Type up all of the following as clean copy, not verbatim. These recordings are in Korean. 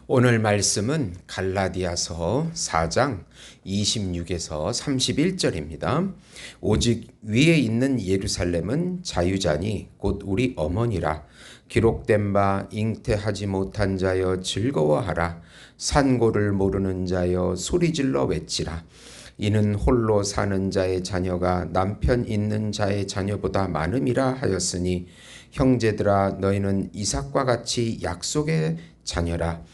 오늘 말씀은 갈라디아서 4장 26에서 31절입니다. 오직 위에 있는 예루살렘은 자유자니 곧 우리 어머니라. 기록된 바 잉태하지 못한 자여 즐거워하라. 산고를 모르는 자여 소리질러 외치라. 이는 홀로 사는 자의 자녀가 남편 있는 자의 자녀보다 많음이라 하였으니 형제들아 너희는 이삭과 같이 약속의 자녀라.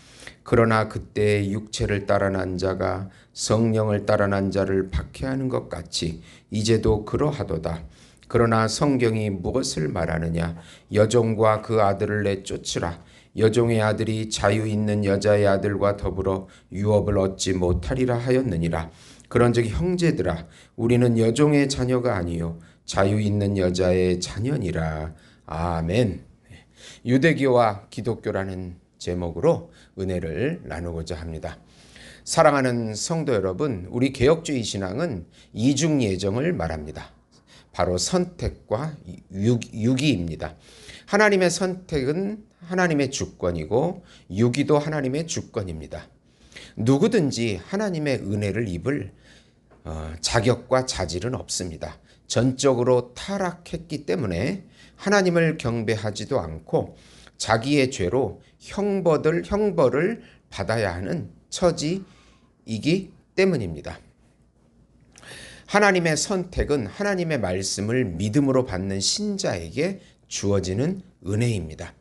그러나 그때 육체를 따라 난 자가 성령을 따라 난 자를 박해하는 것 같이 이제도 그러하도다. 그러나 성경이 무엇을 말하느냐? 여종과 그 아들을 내쫓으라. 여종의 아들이 자유 있는 여자의 아들과 더불어 유업을 얻지 못하리라 하였느니라. 그런즉 형제들아 우리는 여종의 자녀가 아니요 자유 있는 여자의 자녀니라. 아멘. 유대교와 기독교라는 제목으로 은혜를 나누고자 합니다. 사랑하는 성도 여러분, 우리 개혁주의 신앙은 이중 예정을 말합니다. 바로 선택과 유기입니다. 하나님의 선택은 하나님의 주권이고 유기도 하나님의 주권입니다. 누구든지 하나님의 은혜를 입을 자격과 자질은 없습니다. 전적으로 타락했기 때문에 하나님을 경배하지도 않고 자기의 죄로 형벌을 받아야 하는 처지이기 때문입니다. 하나님의 선택은 하나님의 말씀을 믿음으로 받는 신자에게 주어지는 은혜입니다.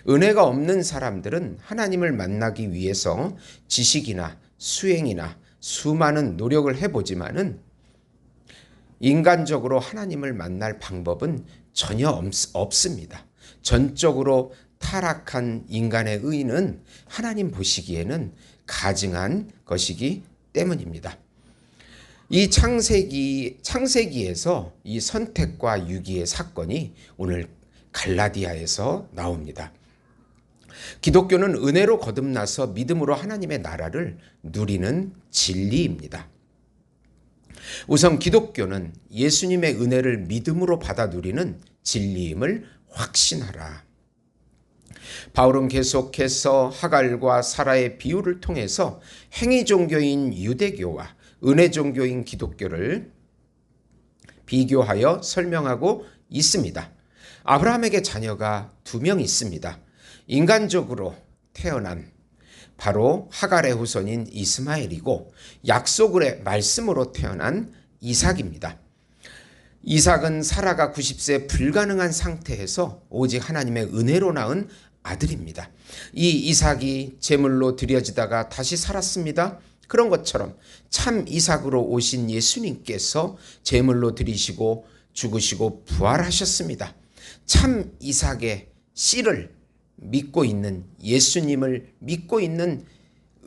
은혜가 없는 사람들은 하나님을 만나기 위해서 지식이나 수행이나 수많은 노력을 해보지만은 인간적으로 하나님을 만날 방법은 전혀 없습니다. 전적으로 타락한 인간의 의는 하나님 보시기에는 가증한 것이기 때문입니다. 이 창세기에서 이 선택과 유기의 사건이 오늘 갈라디아에서 나옵니다. 기독교는 은혜로 거듭나서 믿음으로 하나님의 나라를 누리는 진리입니다. 우선 기독교는 예수님의 은혜를 믿음으로 받아 누리는 진리임을 확신하라. 바울은 계속해서 하갈과 사라의 비유를 통해서 행위 종교인 유대교와 은혜 종교인 기독교를 비교하여 설명하고 있습니다. 아브라함에게 자녀가 2명 있습니다. 인간적으로 태어난 바로 하갈의 후손인 이스마엘이고 약속의 말씀으로 태어난 이삭입니다. 이삭은 사라가 90세 불가능한 상태에서 오직 하나님의 은혜로 낳은 아들입니다. 이 이삭이 제물로 드려지다가 다시 살았습니다. 그런 것처럼 참 이삭으로 오신 예수님께서 제물로 드리시고 죽으시고 부활하셨습니다. 참 이삭의 씨를 믿고 있는 예수님을 믿고 있는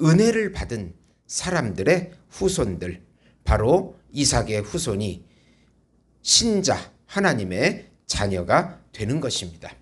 은혜를 받은 사람들의 후손들, 바로 이삭의 후손이 신자 하나님의 자녀가 되는 것입니다.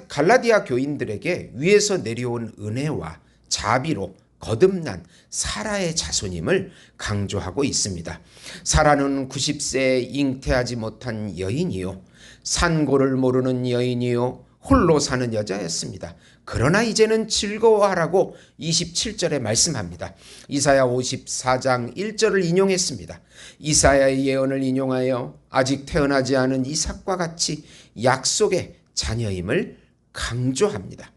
갈라디아 교인들에게 위에서 내려온 은혜와 자비로 거듭난 사라의 자손임을 강조하고 있습니다. 사라는 90세에 잉태하지 못한 여인이요 산고를 모르는 여인이요 홀로 사는 여자였습니다. 그러나 이제는 즐거워하라고 27절에 말씀합니다. 이사야 54장 1절을 인용했습니다. 이사야의 예언을 인용하여 아직 태어나지 않은 이삭과 같이 약속의 자녀임을 강조합니다.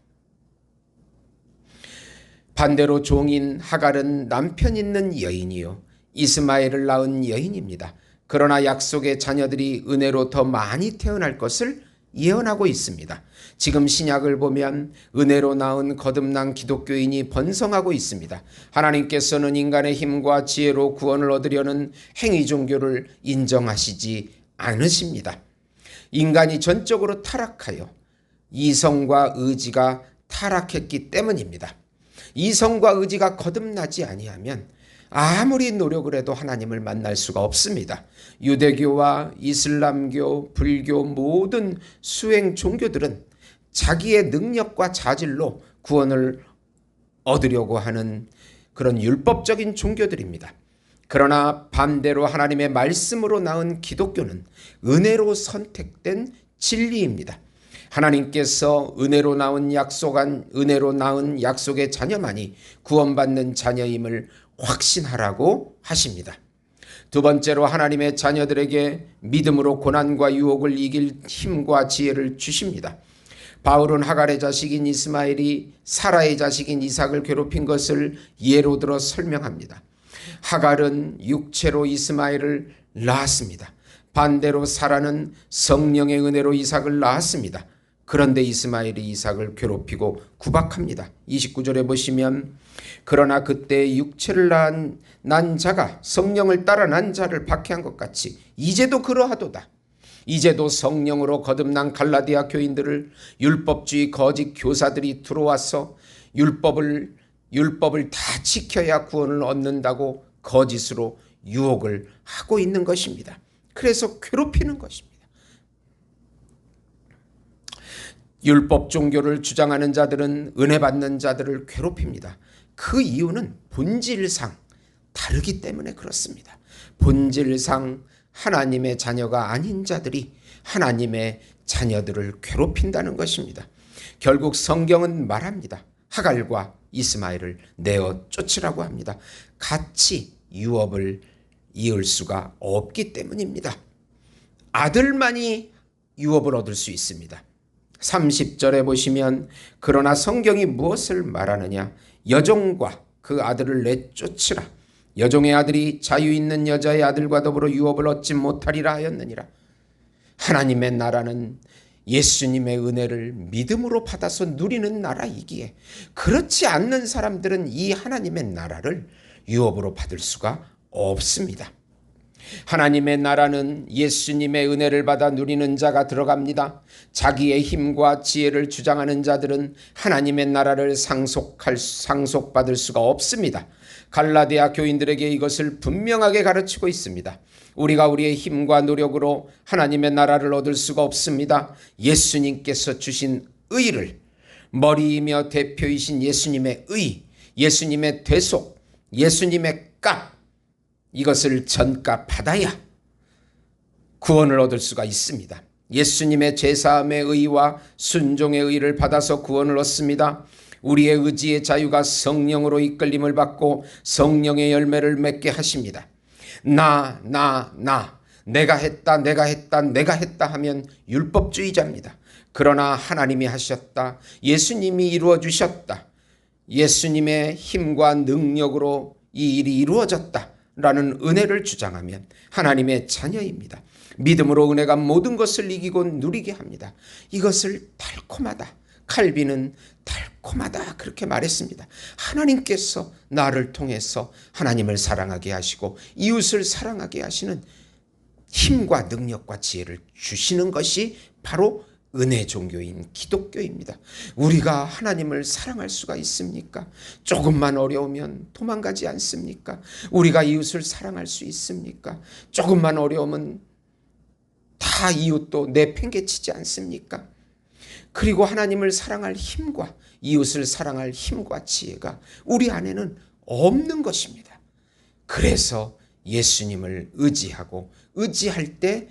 반대로 종인 하갈은 남편 있는 여인이요 이스마엘을 낳은 여인입니다. 그러나 약속의 자녀들이 은혜로 더 많이 태어날 것을 예언하고 있습니다. 지금 신약을 보면 은혜로 낳은 거듭난 기독교인이 번성하고 있습니다. 하나님께서는 인간의 힘과 지혜로 구원을 얻으려는 행위 종교를 인정하시지 않으십니다. 인간이 전적으로 타락하여 이성과 의지가 타락했기 때문입니다. 이성과 의지가 거듭나지 아니하면 아무리 노력을 해도 하나님을 만날 수가 없습니다. 유대교와 이슬람교, 불교 모든 수행 종교들은 자기의 능력과 자질로 구원을 얻으려고 하는 그런 율법적인 종교들입니다. 그러나 반대로 하나님의 말씀으로 낳은 기독교는 은혜로 선택된 진리입니다. 하나님께서 은혜로 낳은 약속의 자녀만이 구원받는 자녀임을 확신하라고 하십니다. 두 번째로 하나님의 자녀들에게 믿음으로 고난과 유혹을 이길 힘과 지혜를 주십니다. 바울은 하갈의 자식인 이스마엘이 사라의 자식인 이삭을 괴롭힌 것을 예로 들어 설명합니다. 하갈은 육체로 이스마엘을 낳았습니다. 반대로 사라는 성령의 은혜로 이삭을 낳았습니다. 그런데 이스마엘이 이삭을 괴롭히고 구박합니다. 29절에 보시면 그러나 그때 육체를 난 자가 성령을 따라 난 자를 박해한 것 같이 이제도 그러하도다. 이제도 성령으로 거듭난 갈라디아 교인들을 율법주의 거짓 교사들이 들어와서 율법을 다 지켜야 구원을 얻는다고 거짓으로 유혹을 하고 있는 것입니다. 그래서 괴롭히는 것입니다. 율법 종교를 주장하는 자들은 은혜 받는 자들을 괴롭힙니다. 그 이유는 본질상 다르기 때문에 그렇습니다. 본질상 하나님의 자녀가 아닌 자들이 하나님의 자녀들을 괴롭힌다는 것입니다. 결국 성경은 말합니다. 하갈과 이스마엘을 내어 쫓으라고 합니다. 같이 유업을 이을 수가 없기 때문입니다. 아들만이 유업을 얻을 수 있습니다. 30절에 보시면 그러나 성경이 무엇을 말하느냐? 여종과 그 아들을 내쫓으라. 여종의 아들이 자유 있는 여자의 아들과 더불어 유업을 얻지 못하리라 하였느니라. 하나님의 나라는 예수님의 은혜를 믿음으로 받아서 누리는 나라이기에 그렇지 않는 사람들은 이 하나님의 나라를 유업으로 받을 수가 없습니다. 하나님의 나라는 예수님의 은혜를 받아 누리는 자가 들어갑니다. 자기의 힘과 지혜를 주장하는 자들은 하나님의 나라를 상속받을 수가 없습니다. 갈라디아 교인들에게 이것을 분명하게 가르치고 있습니다. 우리가 우리의 힘과 노력으로 하나님의 나라를 얻을 수가 없습니다. 예수님께서 주신 의를, 머리이며 대표이신 예수님의 의, 예수님의 대속, 예수님의 값, 이것을 전가 받아야 구원을 얻을 수가 있습니다. 예수님의 제사함의 의와 순종의 의를 받아서 구원을 얻습니다. 우리의 의지의 자유가 성령으로 이끌림을 받고 성령의 열매를 맺게 하십니다. 내가 했다 하면 율법주의자입니다. 그러나 하나님이 하셨다. 예수님이 이루어 주셨다. 예수님의 힘과 능력으로 이 일이 이루어졌다. 라는 은혜를 주장하면 하나님의 자녀입니다. 믿음으로 은혜가 모든 것을 이기고 누리게 합니다. 이것을 달콤하다. 칼빈은 달콤하다 그렇게 말했습니다. 하나님께서 나를 통해서 하나님을 사랑하게 하시고 이웃을 사랑하게 하시는 힘과 능력과 지혜를 주시는 것이 바로 은혜 종교인 기독교입니다. 우리가 하나님을 사랑할 수가 있습니까? 조금만 어려우면 도망가지 않습니까? 우리가 이웃을 사랑할 수 있습니까? 조금만 어려우면 다 이웃도 내팽개치지 않습니까? 그리고 하나님을 사랑할 힘과 이웃을 사랑할 힘과 지혜가 우리 안에는 없는 것입니다. 그래서 예수님을 의지할 때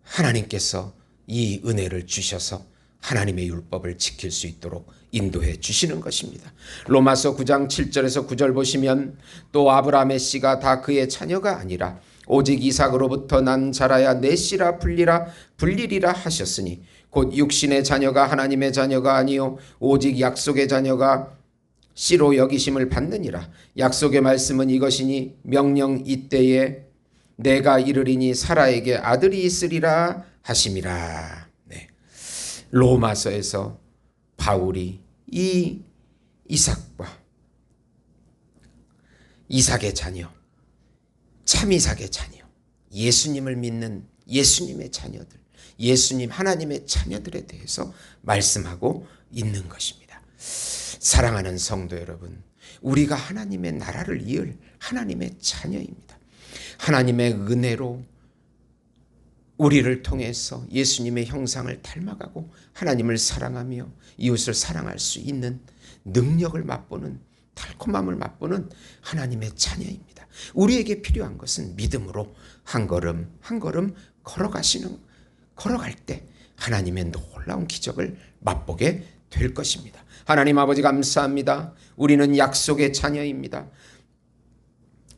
하나님께서 이 은혜를 주셔서 하나님의 율법을 지킬 수 있도록 인도해 주시는 것입니다. 로마서 9장 7절에서 9절 보시면 또 아브라함의 씨가 다 그의 자녀가 아니라 오직 이삭으로부터 난 자라야 내 씨라 불리리라 하셨으니 곧 육신의 자녀가 하나님의 자녀가 아니요 오직 약속의 자녀가 씨로 여기심을 받느니라. 약속의 말씀은 이것이니 명령 이때에 내가 이르리니 사라에게 아들이 있으리라 하심이라. 네. 로마서에서 바울이 이 이삭의 자녀, 참 이삭의 자녀, 예수님을 믿는 예수님의 자녀들, 예수님 하나님의 자녀들에 대해서 말씀하고 있는 것입니다. 사랑하는 성도 여러분, 우리가 하나님의 나라를 이을 하나님의 자녀입니다. 하나님의 은혜로 우리를 통해서 예수님의 형상을 닮아가고 하나님을 사랑하며 이웃을 사랑할 수 있는 능력을 맛보는, 달콤함을 맛보는 하나님의 자녀입니다. 우리에게 필요한 것은 믿음으로 한 걸음 한 걸음 걸어갈 때 하나님의 놀라운 기적을 맛보게 될 것입니다. 하나님 아버지 감사합니다. 우리는 약속의 자녀입니다.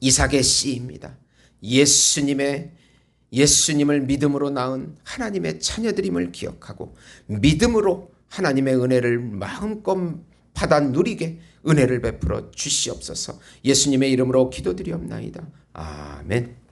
이삭의 씨입니다. 예수님을 믿음으로 낳은 하나님의 자녀들임을 기억하고 믿음으로 하나님의 은혜를 마음껏 받아 누리게 은혜를 베풀어 주시옵소서. 예수님의 이름으로 기도드리옵나이다. 아멘.